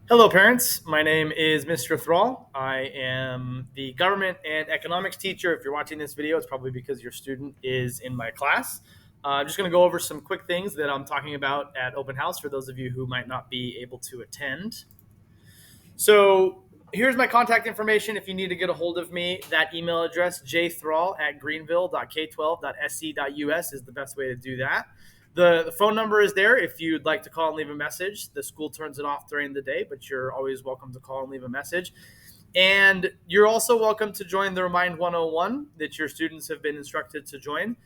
Hello, parents. My name is Mr. Thrall. I am the government and economics teacher. If you're watching this video, it's probably because your student is in my class. I'm just going to go over some quick things that I'm talking about at open house for those of you who might not be able to attend. So here's my contact information if you need to get a hold of me. That email address, jthrall@greenville.k12.sc.us, is the best way to do that. The phone number is there if you'd like to call and leave a message. The school turns it off during the day, but you're always welcome to call and leave a message. And you're also welcome to join the Remind 101 that your students have been instructed to join.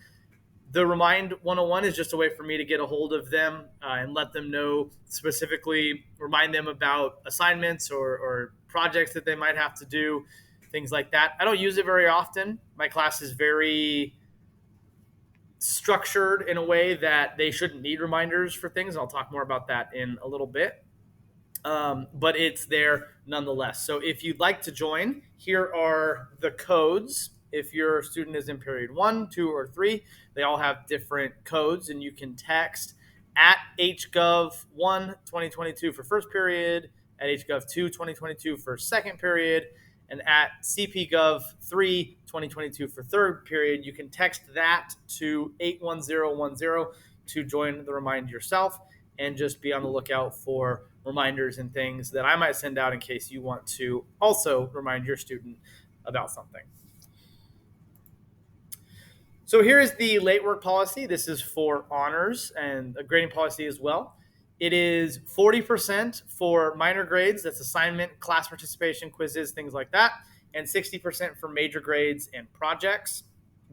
The Remind 101 is just a way for me to get a hold of them and let them know, specifically remind them about assignments or projects that they might have to do, things like that. I don't use it very often. My class is very structured in a way that they shouldn't need reminders for things. I'll talk more about that in a little bit. But it's there nonetheless. So if you'd like to join, here are the codes. If your student is in period 1, 2, or 3, they all have different codes, and you can text at HGov1 2022 for first period, at HGov2 2022 for second period, and at CPGov3 2022 for third period. You can text that to 81010 to join the Remind yourself, and just be on the lookout for reminders and things that I might send out in case you want to also remind your student about something. So here is the late work policy. This is for honors and a grading policy as well. It is 40% for minor grades, that's assignment, class participation, quizzes, things like that, and 60% for major grades and projects.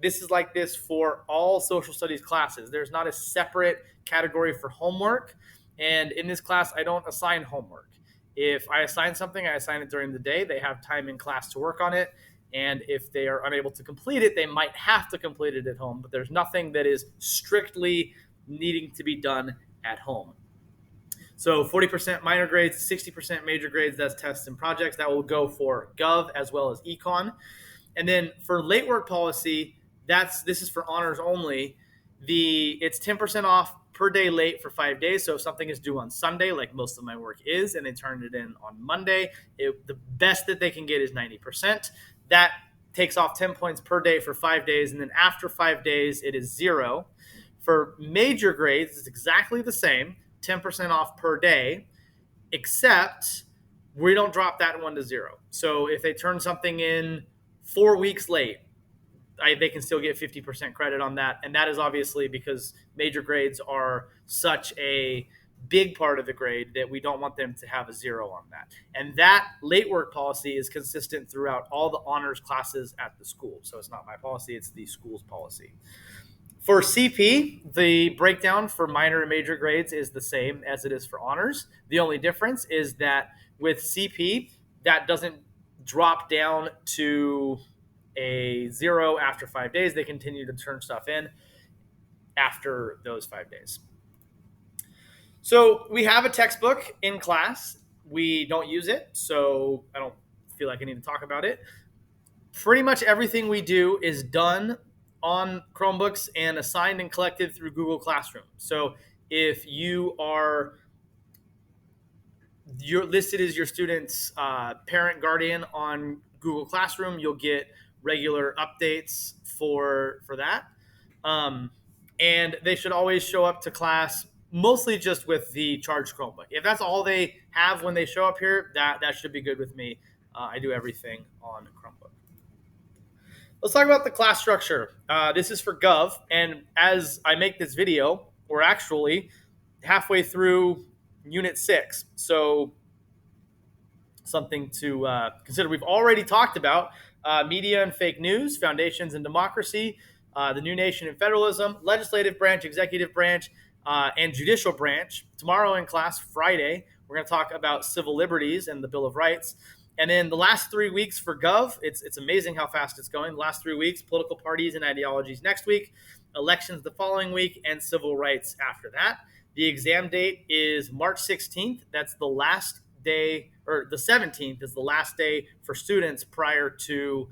This is like this for all social studies classes. There's not a separate category for homework. And in this class, I don't assign homework. If I assign something, I assign it during the day. They have time in class to work on it. And if they are unable to complete it, they might have to complete it at home. But there's nothing that is strictly needing to be done at home. So 40% minor grades, 60% major grades, that's tests and projects. That will go for Gov as well as Econ. And then for late work policy, this is for honors only. It's 10% off per day late for 5 days. So if something is due on Sunday, like most of my work is, and they turned it in on Monday, the best that they can get is 90%. That takes off 10 points per day for 5 days. And then after 5 days, it is 0. For major grades, it's exactly the same, 10% off per day, except we don't drop that one to 0. So if they turn something in 4 weeks late, they can still get 50% credit on that. And that is obviously because major grades are such a big part of the grade that we don't want them to have a 0 on that. And that late work policy is consistent throughout all the honors classes at the school. So it's not my policy, it's the school's policy. For CP, the breakdown for minor and major grades is the same as it is for honors. The only difference is that with CP, that doesn't drop down to a 0 after 5 days. They continue to turn stuff in after those 5 days. So we have a textbook in class. We don't use it, so I don't feel like I need to talk about it. Pretty much everything we do is done on Chromebooks and assigned and collected through Google Classroom. So if you're listed as your student's parent guardian on Google Classroom, you'll get regular updates for that. And they should always show up to class mostly just with the charged Chromebook. If that's all they have when they show up here, that should be good with me. I do everything on Chromebook. Let's talk about the class structure. This is for Gov, and as I make this video, we're actually halfway through Unit 6. So something to consider. We've already talked about media and fake news, foundations and democracy, the new nation and federalism, legislative branch, executive branch, and judicial branch. Tomorrow in class, Friday, we're going to talk about civil liberties and the Bill of Rights. And then the last 3 weeks for Gov, it's amazing how fast it's going. The last 3 weeks, political parties and ideologies next week, elections the following week, and civil rights after that. The exam date is March 16th. That's the last day, or the 17th is the last day for students prior to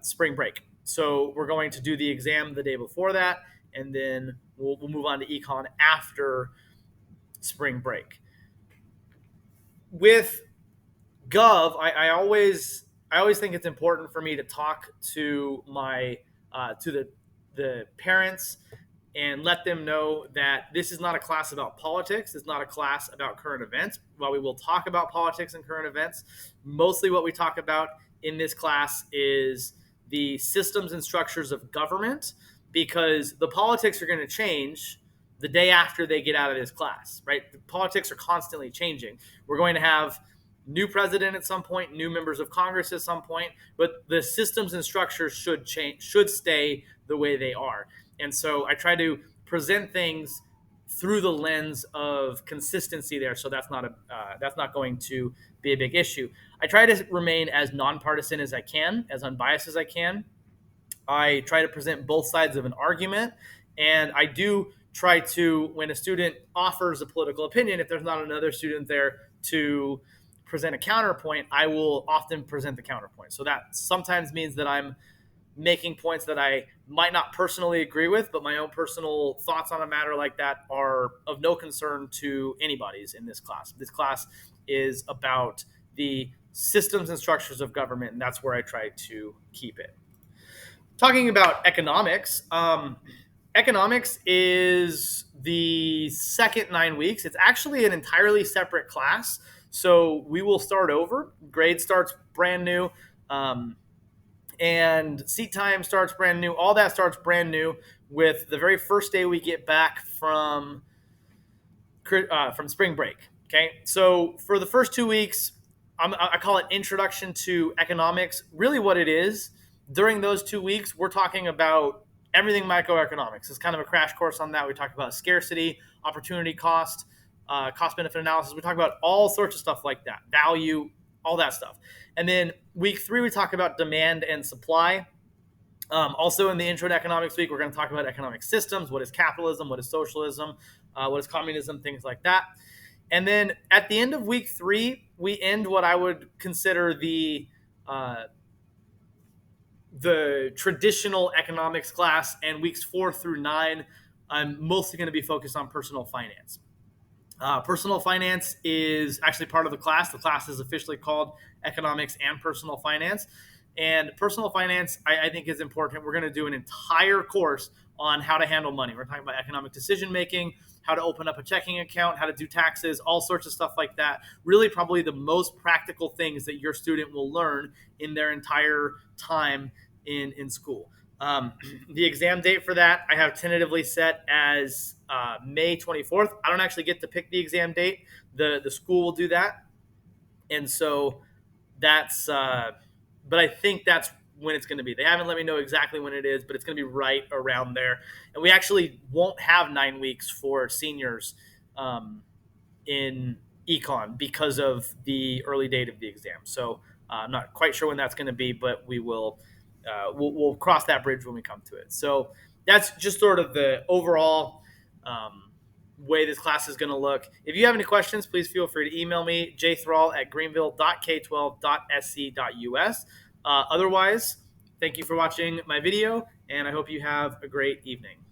spring break. So we're going to do the exam the day before that, and then we'll move on to econ after spring break. with Gov, I always think it's important for me to talk to my to the parents and let them know that this is not a class about politics. It's not a class about current events. While we will talk about politics and current events, mostly what we talk about in this class is the systems and structures of government, because the politics are going to change the day after they get out of this class, right? The politics are constantly changing. We're going to have new president at some point, new members of Congress at some point, but the systems and structures should change, should stay the way they are. And so I try to present things through the lens of consistency there, so that's not going to be a big issue. I try to remain as nonpartisan as I can, as unbiased as I can. I try to present both sides of an argument, and I do try to, when a student offers a political opinion, if there's not another student there to present a counterpoint, I will often present the counterpoint. So that sometimes means that I'm making points that I might not personally agree with, but my own personal thoughts on a matter like that are of no concern to anybody's in this class. This class is about the systems and structures of government, and that's where I try to keep it. Talking about economics, economics is the second 9 weeks. It's actually an entirely separate class. So we will start over. Grade starts brand new. And seat time starts brand new. All that starts brand new with the very first day we get back from spring break. Okay, so for the first 2 weeks, I call it Introduction to Economics. Really, what it is during those 2 weeks, we're talking about everything microeconomics. It's kind of a crash course on that. We talk about scarcity, opportunity cost, cost benefit analysis. We talk about all sorts of stuff like that, value, all that stuff. And then week 3, we talk about demand and supply. Also in the Intro to Economics week, we're going to talk about economic systems. What is capitalism? What is socialism? What is communism? Things like that. And then at the end of week 3, we end what I would consider the traditional economics class. And weeks 4 through 9, I'm mostly going to be focused on personal finance. Personal finance is actually part of the class. The class is officially called Economics and Personal Finance. And personal finance, I think, is important. We're going to do an entire course on how to handle money. We're talking about economic decision making, how to open up a checking account, how to do taxes, all sorts of stuff like that. Really, probably the most practical things that your student will learn in their entire time in school. The exam date for that I have tentatively set as May 24th. I don't actually get to pick the exam date. The school will do that. And so that's, but I think that's when it's going to be. They haven't let me know exactly when it is, but it's going to be right around there. And we actually won't have 9 weeks for seniors in econ because of the early date of the exam. So I'm not quite sure when that's going to be, but we will. We'll cross that bridge when we come to it. So that's just sort of the overall way this class is going to look. If you have any questions, please feel free to email me, jthrall@greenville.k12.sc.us. Otherwise, thank you for watching my video, and I hope you have a great evening.